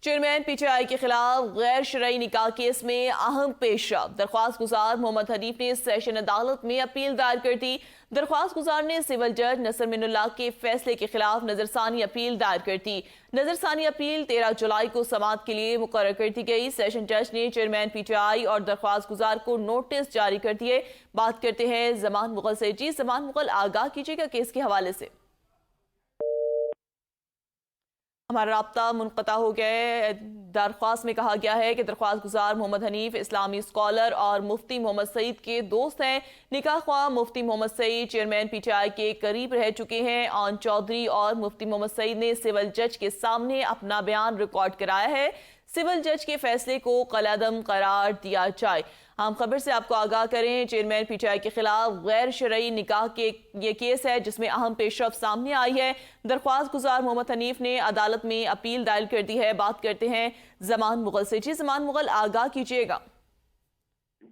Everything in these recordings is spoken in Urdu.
چیئرمین پی ٹی آئی کے خلاف غیر شرعی نکاح کیس میں اہم پیش رفت۔ درخواست گزار محمد حنیف نے سیشن عدالت میں اپیل دائر کر دی۔ درخواست گزار نے سول جج نصر من اللہ کے فیصلے کے خلاف نظرثانی اپیل دائر کر دی۔ نظرثانی اپیل 13 جولائی کو سماعت کے لیے مقرر کر دی گئی۔ سیشن جج نے چیئرمین پی ٹی آئی اور درخواست گزار کو نوٹس جاری کر دیے۔ بات کرتے ہیں زمان مغل سے۔ جی زمان مغل، آگاہ کیجیے گا کیس کے حوالے سے۔ ہمارا رابطہ منقطع ہو گیا ہے۔ درخواست میں کہا گیا ہے کہ درخواست گزار محمد حنیف اسلامی اسکالر اور مفتی محمد سعید کے دوست ہیں۔ نکاح خواہ مفتی محمد سعید چیئرمین پی ٹی آئی کے قریب رہ چکے ہیں۔ آن چودھری اور مفتی محمد سعید نے سول جج کے سامنے اپنا بیان ریکارڈ کرایا ہے۔ سول جج کے فیصلے کو کالعدم قرار دیا جائے۔ ہم خبر سے آپ کو آگاہ کریں، چیئرمین پی ٹی آئی کے خلاف غیر شرعی نکاح کے یہ کیس ہے جس میں اہم پیش رفت سامنے آئی ہے۔ درخواست گزار محمد حنیف نے عدالت میں اپیل دائر کر دی ہے۔ بات کرتے ہیں زمان مغل سے۔ جی زمان مغل، آگاہ کیجیے گا۔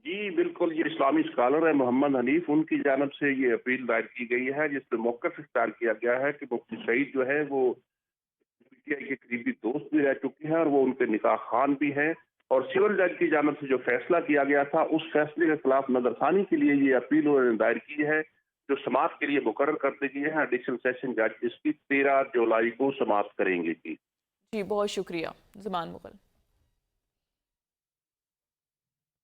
جی بالکل، یہ اسلامی اسکالر ہے محمد حنیف، ان کی جانب سے یہ اپیل دائر کی گئی ہے جس میں موقف اختیار کیا گیا ہے کہ مفتی سعید جو ہے وہ پی ٹی آئی کے قریبی دوست بھی رہ چکے ہیں اور وہ ان کے نکاح خوان بھی ہیں، اور سول جج کی جانب سے جو فیصلہ کیا گیا تھا اس فیصلے کے خلاف نظر ثانی کے لیے یہ اپیل انہوں نے دائر کی ہے جو سماعت کے لیے مقرر کر دی گئی ہے۔ ایڈیشنل سیشن جج اس کی 13 جولائی کو سماعت کریں گے۔ جی بہت شکریہ زمان مغل۔